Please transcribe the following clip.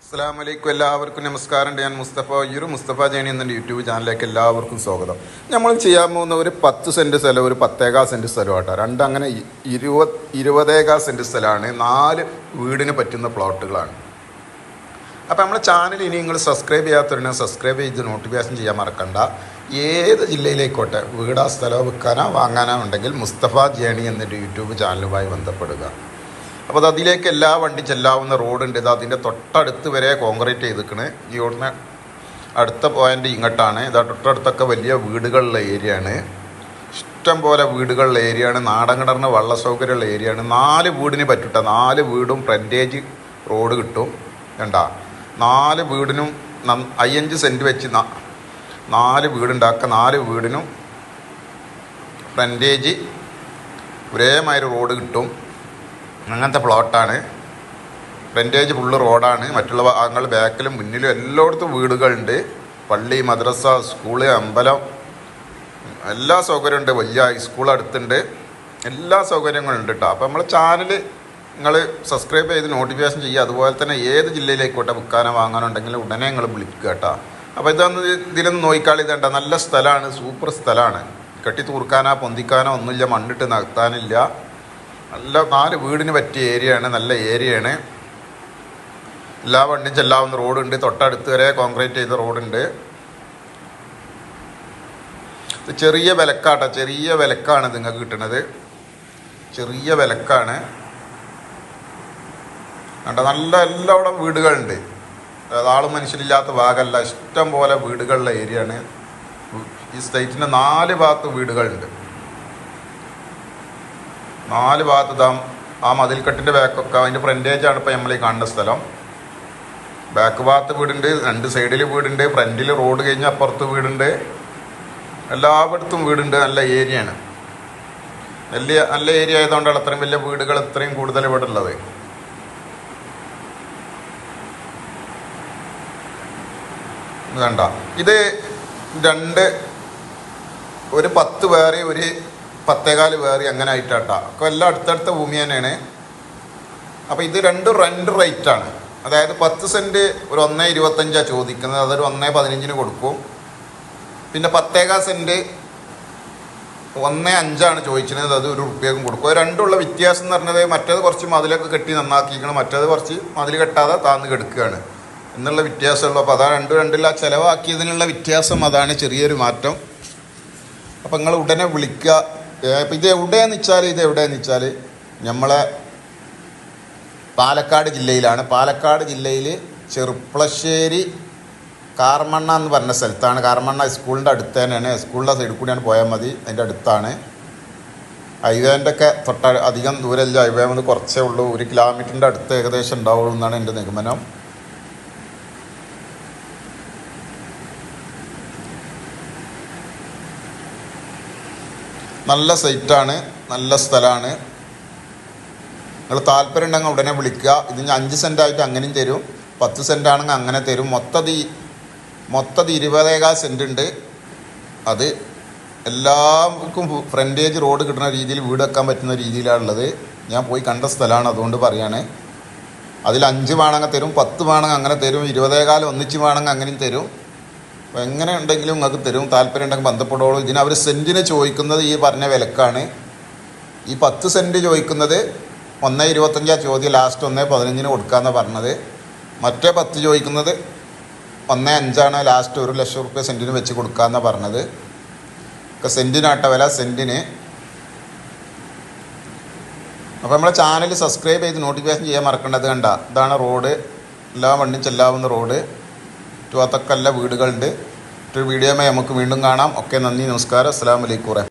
അസ്സലാമലൈക്കും. എല്ലാവർക്കും നമസ്കാരം. ഞാൻ മുസ്തഫ ജേണി എന്ന യൂട്യൂബ് ചാനലിലേക്ക് എല്ലാവർക്കും സ്വാഗതം. നമ്മൾ ചെയ്യാൻ പോകുന്ന ഒരു 10 സെൻറ്റ് സ്ഥലം, ഒരു 10 സെൻറ്റ് സ്ഥലമാട്ടോ. അങ്ങനെ 20 സെൻറ്റ് സ്ഥലമാണ്. 4 വീടിന് പറ്റുന്ന പ്ലോട്ടുകളാണ്. അപ്പോൾ നമ്മുടെ ചാനൽ ഇനി നിങ്ങൾ സബ്സ്ക്രൈബ് ചെയ്യാത്തവരുണ്ടെങ്കിൽ സബ്സ്ക്രൈബ് ചെയ്ത് നോട്ടിഫിക്കേഷൻ ചെയ്യാൻ മറക്കണ്ട. ഏത് ജില്ലയിലേക്കോട്ടെ വീടാ സ്ഥലമോ വിൽക്കാനോ വാങ്ങാനോ ഉണ്ടെങ്കിൽ മുസ്തഫ ജേണി എന്നൊരു യൂട്യൂബ് ചാനലുമായി ബന്ധപ്പെടുക. അപ്പോൾ അതിലേക്ക് എല്ലാ വണ്ടി ചെല്ലാവുന്ന റോഡുണ്ട്. ഇത് അതിൻ്റെ തൊട്ടടുത്ത് വരെ കോൺക്രീറ്റ് ചെയ്തിരിക്കണ്. ഈ റോഡിന് അടുത്ത പോയിൻ്റ് ഇങ്ങോട്ടാണ്. ഇതാ തൊട്ടടുത്തൊക്കെ വലിയ വീടുകളുള്ള ഏരിയയാണ്. ഇഷ്ടം പോലെ വീടുകളുള്ള ഏരിയയാണ്. നാടൻ കിണറിന് വെള്ള സൗകര്യമുള്ള ഏരിയയാണ്. 4 വീടിന് പറ്റൂട്ട. 4 വീടും ഫ്രണ്ടേജ് റോഡ് കിട്ടും. വേണ്ട 4 വീടിനും 5 സെൻറ്റ് വെച്ച് 4 വീടുണ്ടാക്കുക. 4 വീടിനും ഫ്രണ്ടേജ് ഒരേമാതിരി റോഡ് കിട്ടും. അങ്ങനത്തെ പ്ലോട്ടാണ്. ഫ്രണ്ടേജ് ഫുള്ള് റോഡാണ്. മറ്റുള്ള ഭാഗങ്ങൾ ബാക്കിലും മുന്നിലും എല്ലായിടത്തും വീടുകളുണ്ട്. പള്ളി, മദ്രസ, സ്കൂള്, അമ്പലം എല്ലാ സൗകര്യമുണ്ട്. വലിയ ഹൈസ്കൂൾ അടുത്തുണ്ട്. എല്ലാ സൗകര്യങ്ങളും ഉണ്ട് കേട്ടോ. അപ്പോൾ നമ്മൾ ചാനൽ നിങ്ങൾ സബ്സ്ക്രൈബ് ചെയ്ത് നോട്ടിഫിക്കേഷൻ ചെയ്യുക. അതുപോലെ തന്നെ ഏത് ജില്ലയിലേക്കോട്ടെ വിൽക്കാനോ വാങ്ങാനോ ഉണ്ടെങ്കിൽ ഉടനെ നിങ്ങൾ വിളിക്കുക കേട്ടോ. അപ്പോൾ ഇതിലൊന്ന് നോക്കിക്കാളി. ഇതേണ്ട നല്ല സ്ഥലമാണ്. സൂപ്പർ സ്ഥലമാണ്. കെട്ടി തൂർക്കാനോ പൊന്തിക്കാനോ ഒന്നുമില്ല. മണ്ണിട്ട് നടത്താനില്ല. നല്ല 4 വീടിന് പറ്റിയ ഏരിയയാണ്. നല്ല ഏരിയയാണ്. എല്ലാ വണ്ടിയും ചെല്ലാവുന്ന റോഡുണ്ട്. തൊട്ടടുത്ത് വരെ കോൺക്രീറ്റ് ചെയ്ത റോഡുണ്ട്. ചെറിയ വിലക്കാട്ടോ. ചെറിയ വിലക്കാണ് നിങ്ങൾക്ക് കിട്ടുന്നത്. ചെറിയ വിലക്കാണ്. കണ്ട നല്ല എല്ലാവിടം വീടുകളുണ്ട്. ആളും മനുഷ്യരില്ലാത്ത ഭാഗമല്ല. ഇഷ്ടം പോലെ വീടുകളുള്ള ഏരിയയാണ്. ഈ സ്റ്റേറ്റിൻ്റെ 4 ഭാഗത്ത് വീടുകളുണ്ട്. 4 ഭാഗത്ത് ആ മതിൽക്കെട്ടിൻ്റെ ബാക്കൊക്കെ അതിൻ്റെ ഫ്രണ്ടേജാണ് ഇപ്പോൾ നമ്മൾ ഈ കാണുന്ന സ്ഥലം. ബാക്ക് ഭാഗത്ത് വീടുണ്ട്. 2 സൈഡിൽ വീടുണ്ട്. ഫ്രണ്ടിൽ റോഡ് കഴിഞ്ഞ് അപ്പുറത്ത് വീടുണ്ട്. എല്ലായിടത്തും വീടുണ്ട്. നല്ല ഏരിയയാണ്. നല്ല ഏരിയ ആയതുകൊണ്ടാണ് അത്രയും വലിയ വീടുകൾ ഇത്രയും കൂടുതൽ ഇവിടെ ഉള്ളത്. കണ്ട ഇത് 2 ഒരു 10 വേറെ ഒരു 10 വേറെ അങ്ങനെ ആയിട്ടാട്ടാ. അപ്പോൾ എല്ലാം അടുത്തടുത്ത ഭൂമി തന്നെയാണ്. അപ്പോൾ ഇത് 2 റെൻ്റ് റേറ്റാണ്. അതായത് 10 സെൻറ്റ് ഒരു 1.25 ചോദിക്കുന്നത്. അതൊരു 1.15 കൊടുക്കും. പിന്നെ 10 സെൻറ്റ് 1.5 ചോദിച്ചിരുന്നത്. അത് ₹1 കൊടുക്കും. രണ്ടുള്ള വ്യത്യാസം എന്ന് പറഞ്ഞത് മറ്റേത് കുറച്ച് മതിലൊക്കെ കെട്ടി നന്നാക്കിക്കണം. മറ്റേത് കുറച്ച് മതിൽ കെട്ടാതെ താന്ന് കെടുക്കുകയാണ് എന്നുള്ള വ്യത്യാസമുള്ളൂ. അപ്പോൾ അതാണ് 2 ചിലവാക്കിയതിനുള്ള വ്യത്യാസം. അതാണ് ചെറിയൊരു മാറ്റം. അപ്പോൾ നിങ്ങൾ ഉടനെ വിളിക്കുക. ഇപ്പം ഇത് എവിടെയെന്ന് വെച്ചാൽ നമ്മളെ പാലക്കാട് ജില്ലയിലാണ്. പാലക്കാട് ജില്ലയിൽ ചെറുപ്പളശ്ശേരി കാർമണ്ണ എന്ന് പറഞ്ഞ സ്ഥലത്താണ്. കാർമണ്ണ സ്കൂളിൻ്റെ അടുത്ത് തന്നെയാണ്. സ്കൂളിൻ്റെ സൈഡിൽ കൂടിയാണ് പോയാൽ മതി. അതിൻ്റെ അടുത്താണ്. ഹൈവേൻ്റെ ഒക്കെ അധികം ദൂരമില്ല. ഹൈവേ വന്ന് കുറച്ചേ ഉള്ളൂ. 1 കിലോമീറ്ററിൻ്റെ അടുത്ത് ഏകദേശം ഉണ്ടാവുള്ളൂ എന്നാണ് എൻ്റെ നിഗമനം. നല്ല സൈറ്റാണ്. നല്ല സ്ഥലമാണ്. നിങ്ങൾ താല്പര്യം ഉണ്ടെങ്കിൽ ഉടനെ വിളിക്കുക. ഇതിന് 5 സെൻറ്റായിട്ട് അങ്ങനെയും തരും. 10 സെൻറ്റ് ആണെങ്കിൽ അങ്ങനെ തരും. മൊത്തം 20 സെൻറ്റ് ഉണ്ട്. അത് എല്ലാവർക്കും ഫ്രണ്ടേജ് റോഡ് കിട്ടുന്ന രീതിയിൽ വീട് വെക്കാൻ പറ്റുന്ന രീതിയിലാണുള്ളത്. ഞാൻ പോയി കണ്ട സ്ഥലമാണ്, അതുകൊണ്ട് പറയാണ്. അതിൽ 5 വേണമെങ്കിൽ തരും, 10 വേണമെങ്കിൽ അങ്ങനെ തരും, 20 ഒന്നിച്ച് വേണമെങ്കിൽ അങ്ങനെയും തരും. അപ്പോൾ എങ്ങനെ ഉണ്ടെങ്കിലും നിങ്ങൾക്ക് തരും. താല്പര്യം ഉണ്ടെങ്കിൽ ബന്ധപ്പെടുള്ളൂ. ഇതിന് അവർ സെൻറ്റിന് ചോദിക്കുന്നത് ഈ പറഞ്ഞ വിലക്കാണ്. ഈ 10 സെൻറ്റ് ചോദിക്കുന്നത് 1.25 ചോദ്യം. ലാസ്റ്റ് 1.15 കൊടുക്കാമെന്നാണ് പറഞ്ഞത്. മറ്റേ 10 ചോദിക്കുന്നത് 1.5 ലാസ്റ്റ് ₹1,00,000 സെൻറ്റിന് വെച്ച് കൊടുക്കാമെന്നാണ് പറഞ്ഞത്. ഒക്കെ സെൻറ്റിനാട്ട വില, സെൻറ്റിന്. അപ്പോൾ നമ്മളെ ചാനൽ സബ്സ്ക്രൈബ് ചെയ്ത് നോട്ടിഫിക്കേഷൻ ചെയ്യാൻ മറക്കേണ്ടത്. കണ്ട ഇതാണ് റോഡ്. എല്ലാ വണ്ടിയും ചെല്ലാവുന്ന റോഡ്. ചുവത്തൊക്കെ എല്ലാ വീടുകളുണ്ട്. മറ്റൊരു വീഡിയോയുമായി നമുക്ക് വീണ്ടും കാണാം. ഓക്കെ, നന്ദി, നമസ്കാരം. അസ്സലാമു അലൈക്കും.